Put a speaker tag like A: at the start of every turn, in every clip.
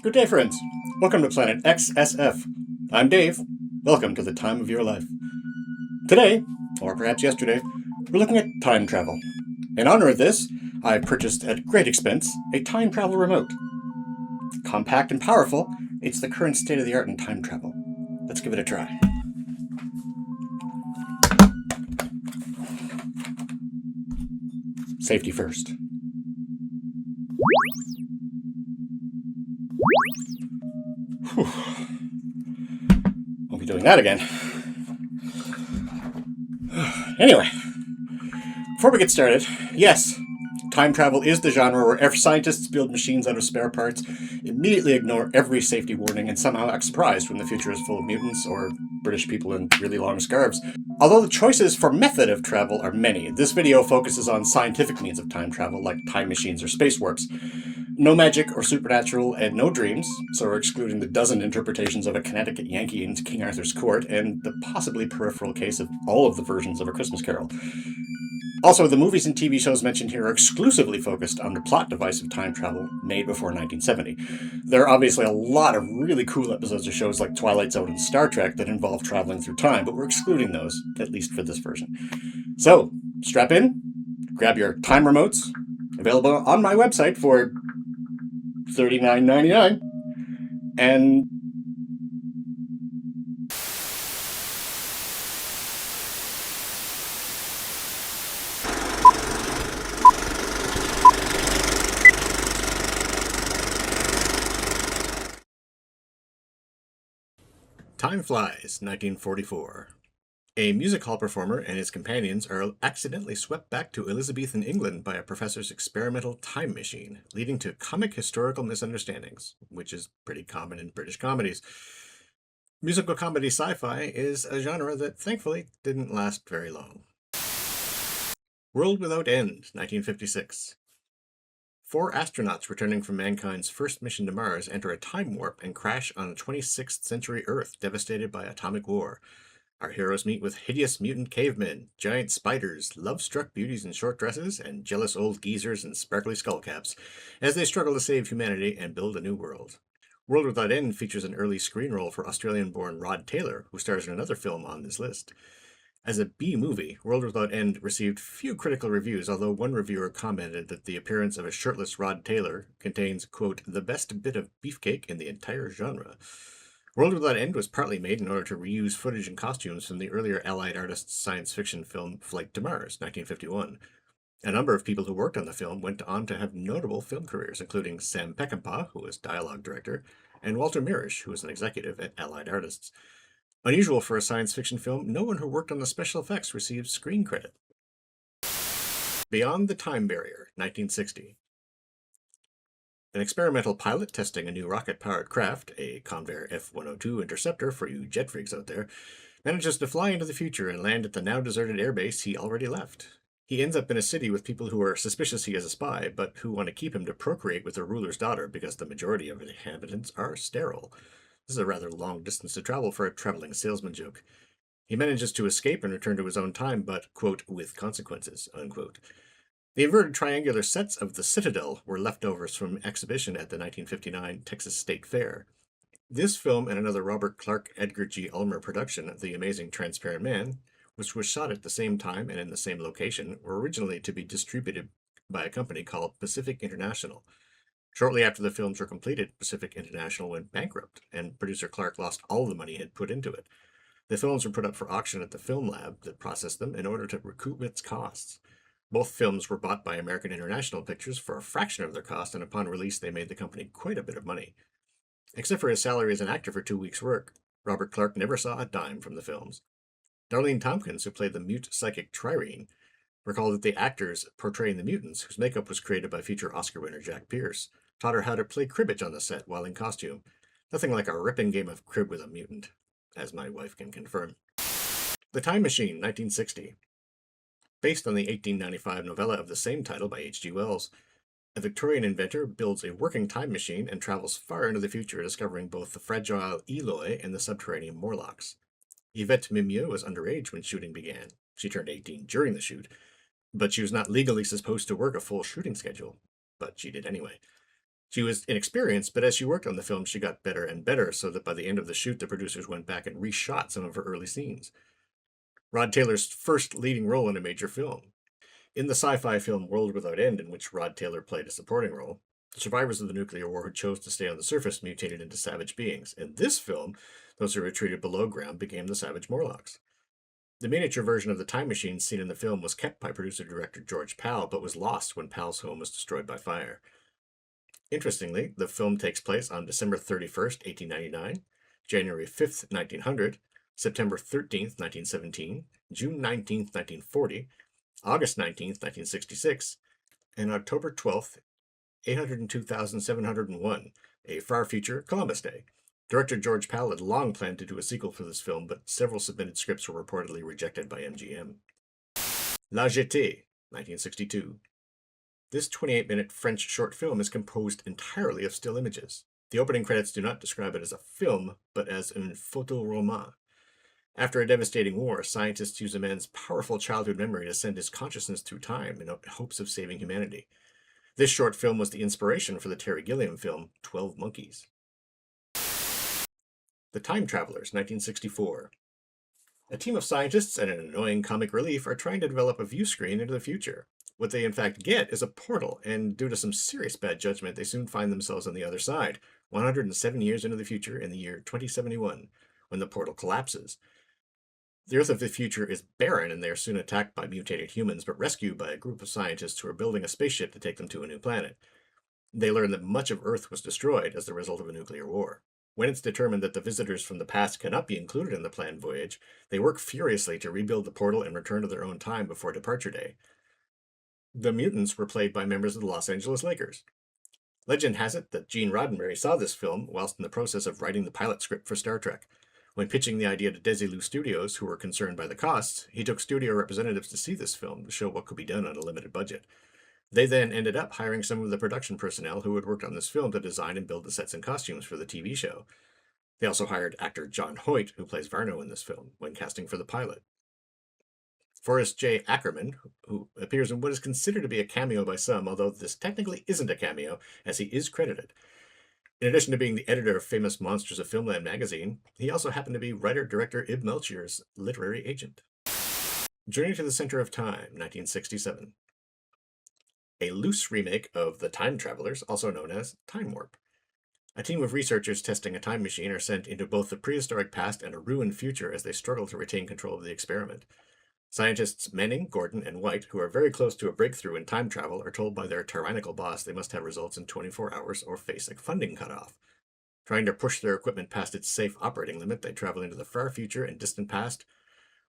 A: Good day, friends. Welcome to Planet XSF. I'm Dave. Welcome to the time of your life. Today, or perhaps yesterday, we're looking at time travel. In honor of this, I purchased at great expense a time travel remote. Compact and powerful, it's the current state of the art in time travel. Let's give it a try. Safety first. Whew. Won't be doing that again. Anyway, before we get started, yes, time travel is the genre where scientists build machines out of spare parts, immediately ignore every safety warning, and somehow act surprised when the future is full of mutants or British people in really long scarves. Although the choices for method of travel are many, this video focuses on scientific means of time travel, like time machines or space warps. No magic or supernatural, and no dreams, so we're excluding the dozen interpretations of a Connecticut Yankee in King Arthur's court, and the possibly peripheral case of all of the versions of A Christmas Carol. Also, the movies and TV shows mentioned here are exclusively focused on the plot device of time travel made before 1970. There are obviously a lot of really cool episodes of shows like Twilight Zone and Star Trek that involve traveling through time, but we're excluding those, at least for this version. So, strap in, grab your time remotes, available on my website for $39.99, and Time Flies, 1944. A music hall performer and his companions are accidentally swept back to Elizabethan England by a professor's experimental time machine, leading to comic historical misunderstandings, which is pretty common in British comedies. Musical comedy sci-fi is a genre that thankfully didn't last very long. World Without End, 1956. 4 astronauts returning from mankind's first mission to Mars enter a time warp and crash on a 26th century Earth devastated by atomic war. Our heroes meet with hideous mutant cavemen, giant spiders, love-struck beauties in short dresses, and jealous old geezers in sparkly skullcaps as they struggle to save humanity and build a new world. World Without End features an early screen role for Australian-born Rod Taylor, who stars in another film on this list. As a B-movie, World Without End received few critical reviews, although one reviewer commented that the appearance of a shirtless Rod Taylor contains, quote, the best bit of beefcake in the entire genre. World Without End was partly made in order to reuse footage and costumes from the earlier Allied artists' science fiction film Flight to Mars, 1951. A number of people who worked on the film went on to have notable film careers, including Sam Peckinpah, who was dialogue director, and Walter Mirisch, who was an executive at Allied Artists. Unusual for a science fiction film, no one who worked on the special effects received screen credit. Beyond the Time Barrier, 1960. An experimental pilot testing a new rocket-powered craft, a Convair F-102 Interceptor for you jet freaks out there, manages to fly into the future and land at the now-deserted airbase he already left. He ends up in a city with people who are suspicious he is a spy, but who want to keep him to procreate with their ruler's daughter because the majority of the inhabitants are sterile. This is a rather long distance to travel for a traveling salesman joke. He manages to escape and return to his own time, but, quote, with consequences, unquote. The inverted triangular sets of the Citadel were leftovers from an exhibition at the 1959 Texas State Fair. This film and another Robert Clark Edgar G. Ulmer production, The Amazing Transparent Man, which was shot at the same time and in the same location, were originally to be distributed by a company called Pacific International. Shortly after the films were completed, Pacific International went bankrupt, and producer Clark lost all the money he had put into it. The films were put up for auction at the film lab that processed them in order to recoup its costs. Both films were bought by American International Pictures for a fraction of their cost, and upon release they made the company quite a bit of money. Except for his salary as an actor for 2 weeks' work, Robert Clark never saw a dime from the films. Darlene Tompkins, who played the mute psychic Trirene, recalled that the actors portraying the mutants, whose makeup was created by future Oscar winner Jack Pierce, taught her how to play cribbage on the set while in costume. Nothing like a ripping game of crib with a mutant, as my wife can confirm. The Time Machine, 1960. Based on the 1895 novella of the same title by H.G. Wells, a Victorian inventor builds a working time machine and travels far into the future, discovering both the fragile Eloi and the subterranean Morlocks. Yvette Mimieux was underage when shooting began. She turned 18 during the shoot, but she was not legally supposed to work a full shooting schedule. But she did anyway. She was inexperienced, but as she worked on the film, she got better and better, so that by the end of the shoot, the producers went back and reshot some of her early scenes. Rod Taylor's first leading role in a major film. In the sci-fi film World Without End, in which Rod Taylor played a supporting role, the survivors of the nuclear war who chose to stay on the surface mutated into savage beings. In this film, those who retreated below ground became the Savage Morlocks. The miniature version of the time machine seen in the film was kept by producer-director George Pal, but was lost when Pal's home was destroyed by fire. Interestingly, the film takes place on December 31st, 1899, January 5th, 1900, September 13th, 1917, June 19th, 1940, August 19th, 1966, and October 12th, 802,701, a far future Columbus Day. Director George Pal had long planned to do a sequel for this film, but several submitted scripts were reportedly rejected by MGM. La Jetée, 1962. This 28-minute French short film is composed entirely of still images. The opening credits do not describe it as a film, but as un photoroman. After a devastating war, scientists use a man's powerful childhood memory to send his consciousness through time in hopes of saving humanity. This short film was the inspiration for the Terry Gilliam film 12 Monkeys. The Time Travelers, 1964. A team of scientists and an annoying comic relief are trying to develop a view screen into the future. What they in fact get is a portal, and due to some serious bad judgment, they soon find themselves on the other side, 107 years into the future in the year 2071, when the portal collapses. The Earth of the future is barren, and they are soon attacked by mutated humans, but rescued by a group of scientists who are building a spaceship to take them to a new planet. They learn that much of Earth was destroyed as the result of a nuclear war. When it's determined that the visitors from the past cannot be included in the planned voyage, they work furiously to rebuild the portal and return to their own time before departure day. The mutants were played by members of the Los Angeles Lakers. Legend has it that Gene Roddenberry saw this film whilst in the process of writing the pilot script for Star Trek. When pitching the idea to Desilu Studios, who were concerned by the costs, he took studio representatives to see this film to show what could be done on a limited budget. They then ended up hiring some of the production personnel who had worked on this film to design and build the sets and costumes for the TV show. They also hired actor John Hoyt, who plays Varno in this film, when casting for the pilot. Forrest J. Ackerman, who appears in what is considered to be a cameo by some, although this technically isn't a cameo, as he is credited. In addition to being the editor of famous Monsters of Filmland magazine, he also happened to be writer-director Ib Melchier's literary agent. Journey to the Center of Time, 1967. A loose remake of The Time Travelers, also known as Time Warp. A team of researchers testing a time machine are sent into both the prehistoric past and a ruined future as they struggle to retain control of the experiment. Scientists Manning, Gordon, and White, who are very close to a breakthrough in time travel, are told by their tyrannical boss they must have results in 24 hours or face a funding cutoff. Trying to push their equipment past its safe operating limit, they travel into the far future and distant past,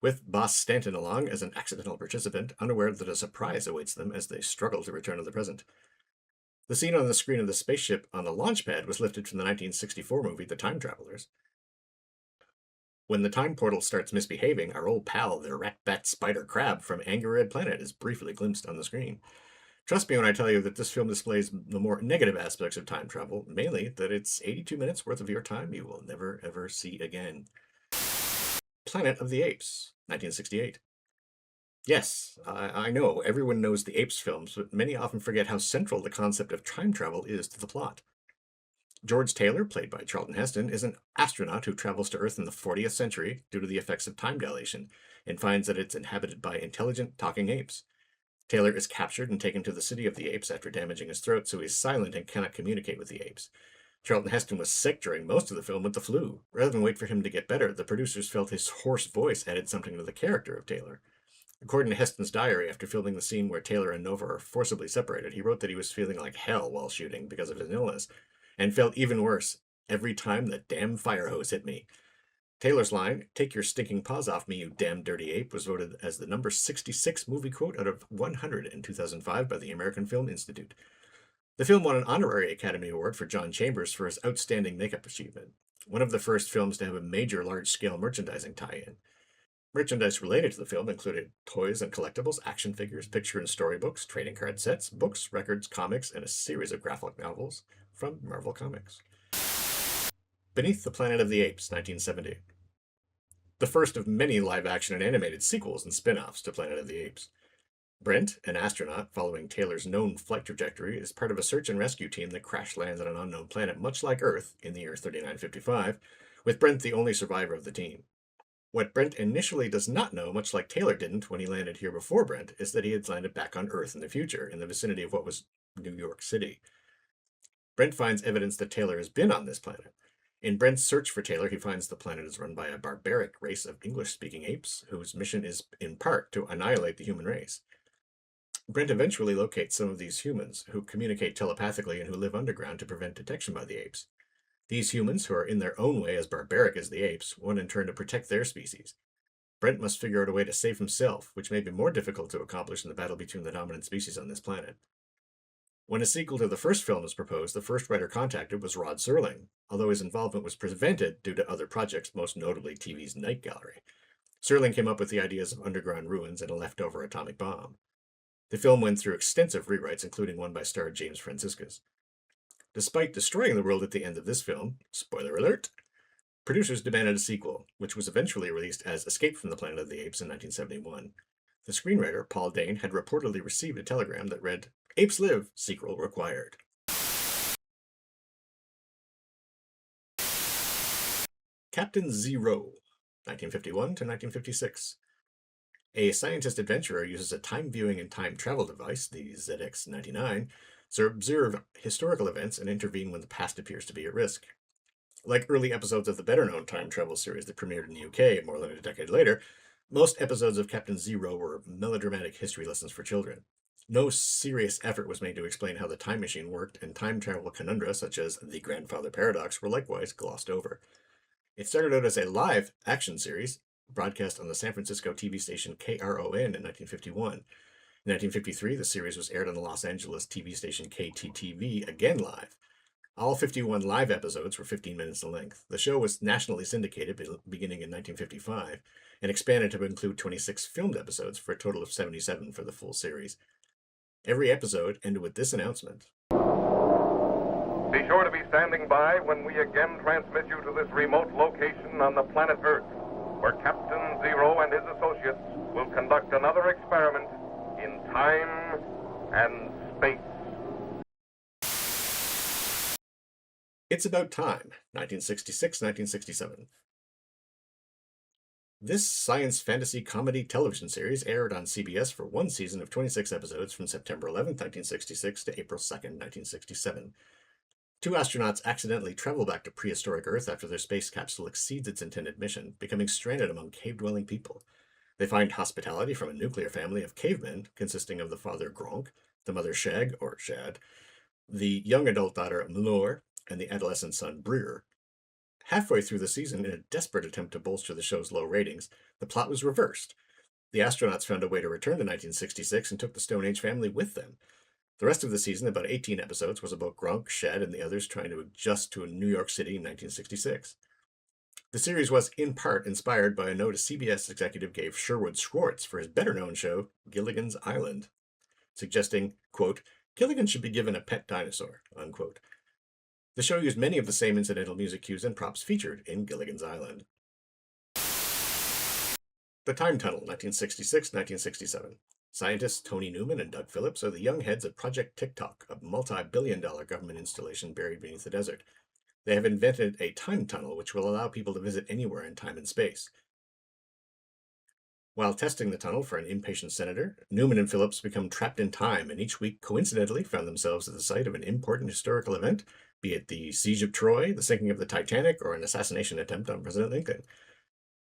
A: with Boss Stanton along as an accidental participant, unaware that a surprise awaits them as they struggle to return to the present. The scene on the screen of the spaceship on the launch pad was lifted from the 1964 movie The Time Travelers. When the time portal starts misbehaving, our old pal, the rat-bat spider crab from Angry Red Planet, is briefly glimpsed on the screen. Trust me when I tell you that this film displays the more negative aspects of time travel, mainly that it's 82 minutes worth of your time you will never ever see again. Planet of the Apes, 1968. Yes, I know, everyone knows the Apes films, but many often forget how central the concept of time travel is to the plot. George Taylor, played by Charlton Heston, is an astronaut who travels to Earth in the 40th century due to the effects of time dilation, and finds that it's inhabited by intelligent, talking apes. Taylor is captured and taken to the city of the apes after damaging his throat, so he's silent and cannot communicate with the apes. Charlton Heston was sick during most of the film with the flu. Rather than wait for him to get better, the producers felt his hoarse voice added something to the character of Taylor. According to Heston's diary, after filming the scene where Taylor and Nova are forcibly separated, he wrote that he was feeling like hell while shooting because of his illness, and felt even worse every time the damn fire hose hit me. Taylor's line, "Take your stinking paws off me, you damn dirty ape," was voted as the number 66 movie quote out of 100 in 2005 by the American Film Institute. The film won an honorary Academy Award for John Chambers for his outstanding makeup achievement, one of the first films to have a major large-scale merchandising tie-in. Merchandise related to the film included toys and collectibles, action figures, picture and storybooks, trading card sets, books, records, comics, and a series of graphic novels from Marvel Comics. Beneath the Planet of the Apes, 1970. The first of many live-action and animated sequels and spin-offs to Planet of the Apes. Brent, an astronaut following Taylor's known flight trajectory, is part of a search and rescue team that crash lands on an unknown planet much like Earth in the year 3955, with Brent the only survivor of the team. What Brent initially does not know, much like Taylor didn't when he landed here before Brent, is that he had landed back on Earth in the future, in the vicinity of what was New York City. Brent finds evidence that Taylor has been on this planet. In Brent's search for Taylor, he finds the planet is run by a barbaric race of English-speaking apes, whose mission is, in part, to annihilate the human race. Brent eventually locates some of these humans, who communicate telepathically and who live underground to prevent detection by the apes. These humans, who are in their own way as barbaric as the apes, want in turn to protect their species. Brent must figure out a way to save himself, which may be more difficult to accomplish in the battle between the dominant species on this planet. When a sequel to the first film was proposed, the first writer contacted was Rod Serling, although his involvement was prevented due to other projects, most notably TV's Night Gallery. Serling came up with the ideas of underground ruins and a leftover atomic bomb. The film went through extensive rewrites, including one by star James Franciscus. Despite destroying the world at the end of this film, spoiler alert, producers demanded a sequel, which was eventually released as Escape from the Planet of the Apes in 1971. The screenwriter, Paul Dane, had reportedly received a telegram that read, "Apes Live, sequel required." Captain Zero, 1951 to 1956. A scientist adventurer uses a time-viewing and time-travel device, the ZX-99, to observe historical events and intervene when the past appears to be at risk. Like early episodes of the better-known time travel series that premiered in the UK more than a decade later, most episodes of Captain Zero were melodramatic history lessons for children. No serious effort was made to explain how the time machine worked, and time travel conundra such as the grandfather paradox were likewise glossed over. It started out as a live action series broadcast on the San Francisco TV station KRON in 1951. In 1953, the series was aired on the Los Angeles TV station KTTV, again live. All 51 live episodes were 15 minutes in length. The show was nationally syndicated beginning in 1955 and expanded to include 26 filmed episodes for a total of 77 for the full series. Every episode ended with this announcement.
B: Be sure to be standing by when we again transmit you to this remote location on the planet Earth, where Captain Zero and his associates will conduct another experiment in time and space.
A: It's About Time, 1966-1967. This science fantasy comedy television series aired on CBS for one season of 26 episodes from September 11, 1966 to April 2, 1967. Two astronauts accidentally travel back to prehistoric Earth after their space capsule exceeds its intended mission, becoming stranded among cave-dwelling people. They find hospitality from a nuclear family of cavemen consisting of the father Gronk, the mother Shag, or Shad, the young adult daughter Mlor, and the adolescent son Breer. Halfway through the season, in a desperate attempt to bolster the show's low ratings, the plot was reversed. The astronauts found a way to return to 1966 and took the Stone Age family with them. The rest of the season, about 18 episodes, was about Gronk, Shad, and the others trying to adjust to New York City in 1966. The series was, in part, inspired by a note a CBS executive gave Sherwood Schwartz for his better-known show, Gilligan's Island, suggesting, quote, Gilligan should be given a pet dinosaur, unquote. The show used many of the same incidental music cues and props featured in Gilligan's Island. The Time Tunnel, 1966-1967. Scientists Tony Newman and Doug Phillips are the young heads of Project TikTok, a multi-billion-dollar government installation buried beneath the desert. They have invented a time tunnel which will allow people to visit anywhere in time and space. While testing the tunnel for an impatient senator, Newman and Phillips become trapped in time and each week coincidentally found themselves at the site of an important historical event, be it the Siege of Troy, the sinking of the Titanic, or an assassination attempt on President Lincoln.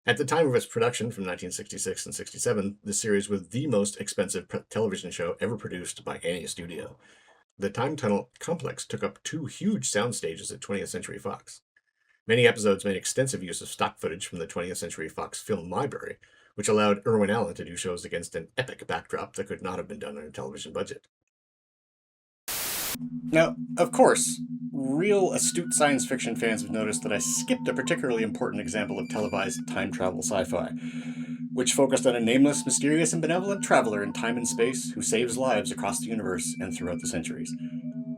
A: At the time of its production from 1966 and 67, the series was the most expensive television show ever produced by any studio. The Time Tunnel complex took up 2 huge sound stages at 20th Century Fox. Many episodes made extensive use of stock footage from the 20th Century Fox film library, which allowed Irwin Allen to do shows against an epic backdrop that could not have been done on a television budget. Now, of course, real astute science fiction fans have noticed that I skipped a particularly important example of televised time travel sci-fi, which focused on a nameless, mysterious, and benevolent traveler in time and space who saves lives across the universe and throughout the centuries.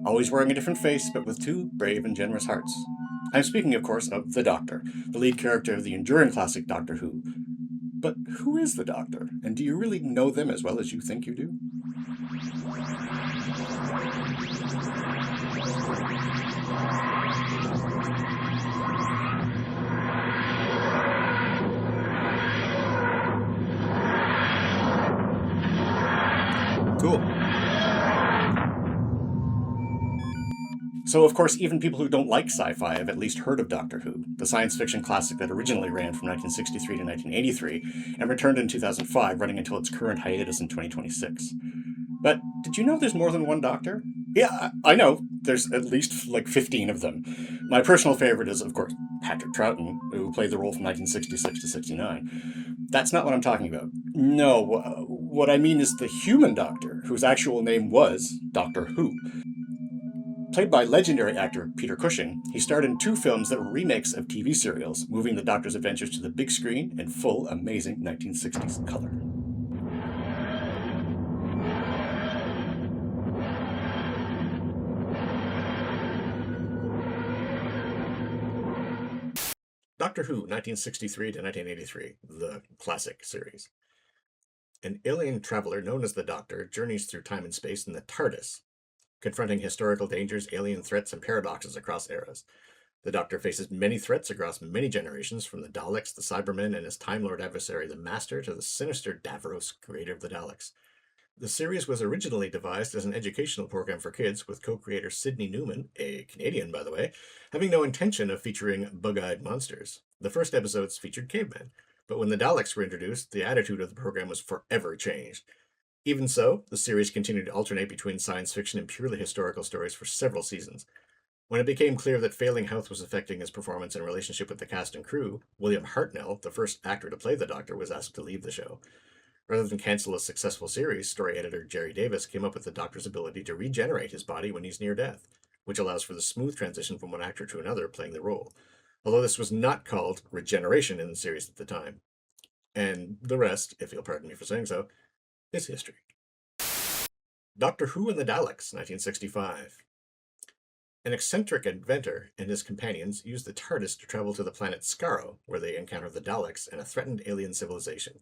A: Always wearing a different face, but with 2 brave and generous hearts. I'm speaking, of course, of the Doctor, the lead character of the enduring classic Doctor Who. But who is the Doctor? And do you really know them as well as you think you do? Cool. So, of course, even people who don't like sci-fi have at least heard of Doctor Who, the science fiction classic that originally ran from 1963 to 1983 and returned in 2005, running until its current hiatus in 2026. But did you know there's more than one Doctor? Yeah, I know. There's at least like 15 of them. My personal favorite is, of course, Patrick Troughton, who played the role from 1966 to 69. That's not what I'm talking about. No, what I mean is the human Doctor, whose actual name was Doctor Who. Played by legendary actor Peter Cushing, he starred in 2 films that were remakes of TV serials, moving the Doctor's adventures to the big screen in full, amazing 1960s color. Doctor Who, 1963 to 1983, the classic series. An alien traveler known as the Doctor journeys through time and space in the TARDIS, confronting historical dangers, alien threats, and paradoxes across eras. The Doctor faces many threats across many generations, from the Daleks, the Cybermen, and his Time Lord adversary, the Master, to the sinister Davros, creator of the Daleks. The series was originally devised as an educational program for kids, with co-creator Sidney Newman, a Canadian by the way, having no intention of featuring bug-eyed monsters. The first episodes featured cavemen, but when the Daleks were introduced, the attitude of the program was forever changed. Even so, the series continued to alternate between science fiction and purely historical stories for several seasons. When it became clear that failing health was affecting his performance and relationship with the cast and crew, William Hartnell, the first actor to play the Doctor, was asked to leave the show. Rather than cancel a successful series, story editor Jerry Davis came up with the Doctor's ability to regenerate his body when he's near death, which allows for the smooth transition from one actor to another playing the role, although this was not called regeneration in the series at the time. And the rest, if you'll pardon me for saying so, is history. Doctor Who and the Daleks, 1965. An eccentric inventor and his companions use the TARDIS to travel to the planet Skaro, where they encounter the Daleks and a threatened alien civilization.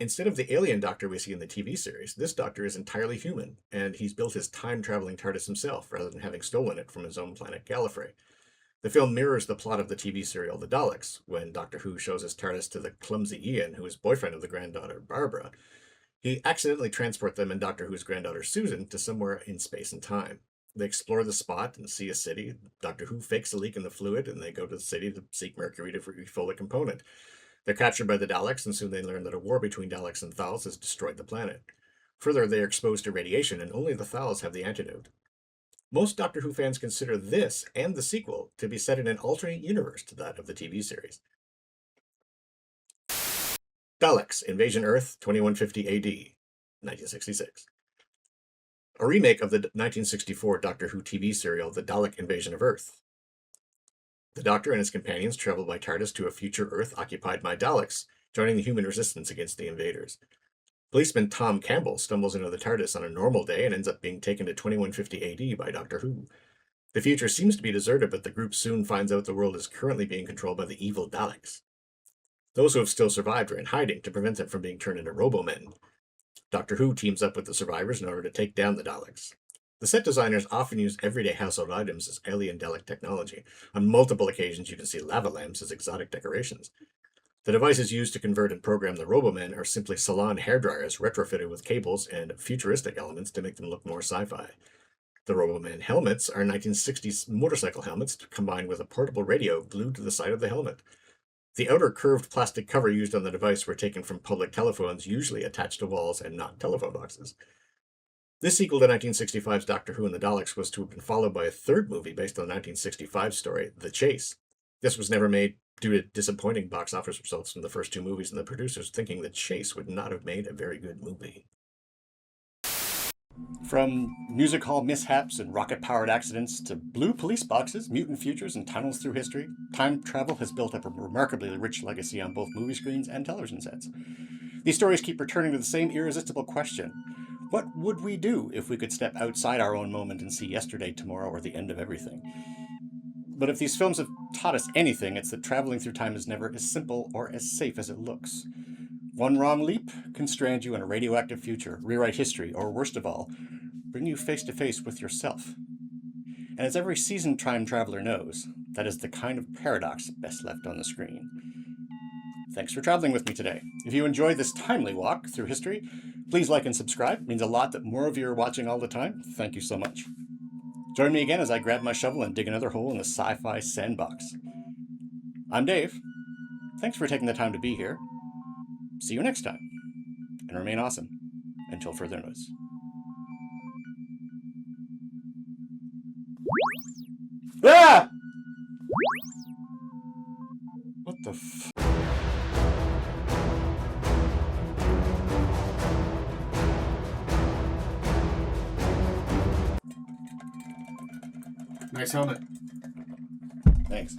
A: Instead of the alien Doctor we see in the TV series, this Doctor is entirely human, and he's built his time-traveling TARDIS himself, rather than having stolen it from his own planet Gallifrey. The film mirrors the plot of the TV serial The Daleks, when Doctor Who shows his TARDIS to the clumsy Ian, who is boyfriend of the granddaughter Barbara. He accidentally transports them and Doctor Who's granddaughter Susan to somewhere in space and time. They explore the spot and see a city. Doctor Who fakes a leak in the fluid, and they go to the city to seek Mercury to refill the component. They're captured by the Daleks, and soon they learn that a war between Daleks and Thals has destroyed the planet. Further, they are exposed to radiation, and only the Thals have the antidote. Most Doctor Who fans consider this and the sequel to be set in an alternate universe to that of the TV series. Daleks, Invasion Earth, 2150 AD, 1966. A remake of the 1964 Doctor Who TV serial The Dalek Invasion of Earth. The Doctor and his companions travel by TARDIS to a future Earth occupied by Daleks, joining the human resistance against the invaders. Policeman Tom Campbell stumbles into the TARDIS on a normal day and ends up being taken to 2150 AD by Doctor Who. The future seems to be deserted, but the group soon finds out the world is currently being controlled by the evil Daleks. Those who have still survived are in hiding to prevent them from being turned into Robomen. Doctor Who teams up with the survivors in order to take down the Daleks. The set designers often use everyday household items as alien Dalek technology. On multiple occasions, you can see lava lamps as exotic decorations. The devices used to convert and program the Robomen are simply salon hairdryers retrofitted with cables and futuristic elements to make them look more sci-fi. The Roboman helmets are 1960s motorcycle helmets combined with a portable radio glued to the side of the helmet. The outer curved plastic cover used on the device were taken from public telephones usually attached to walls and not telephone boxes. This sequel to 1965's Doctor Who and the Daleks was to have been followed by a third movie based on the 1965 story, The Chase. This was never made due to disappointing box office results from the first 2 movies and the producers thinking The Chase would not have made a very good movie. From music hall mishaps and rocket-powered accidents to blue police boxes, mutant futures, and tunnels through history, time travel has built up a remarkably rich legacy on both movie screens and television sets. These stories keep returning to the same irresistible question. What would we do if we could step outside our own moment and see yesterday, tomorrow, or the end of everything? But if these films have taught us anything, it's that traveling through time is never as simple or as safe as it looks. One wrong leap can strand you in a radioactive future, rewrite history, or worst of all, bring you face to face with yourself. And as every seasoned time traveler knows, that is the kind of paradox best left on the screen. Thanks for traveling with me today. If you enjoyed this timely walk through history, please like and subscribe. It means a lot that more of you are watching all the time. Thank you so much. Join me again as I grab my shovel and dig another hole in the sci-fi sandbox. I'm Dave. Thanks for taking the time to be here. See you next time, and remain awesome until further notice. Ah! What the f...
C: Nice helmet.
A: Thanks.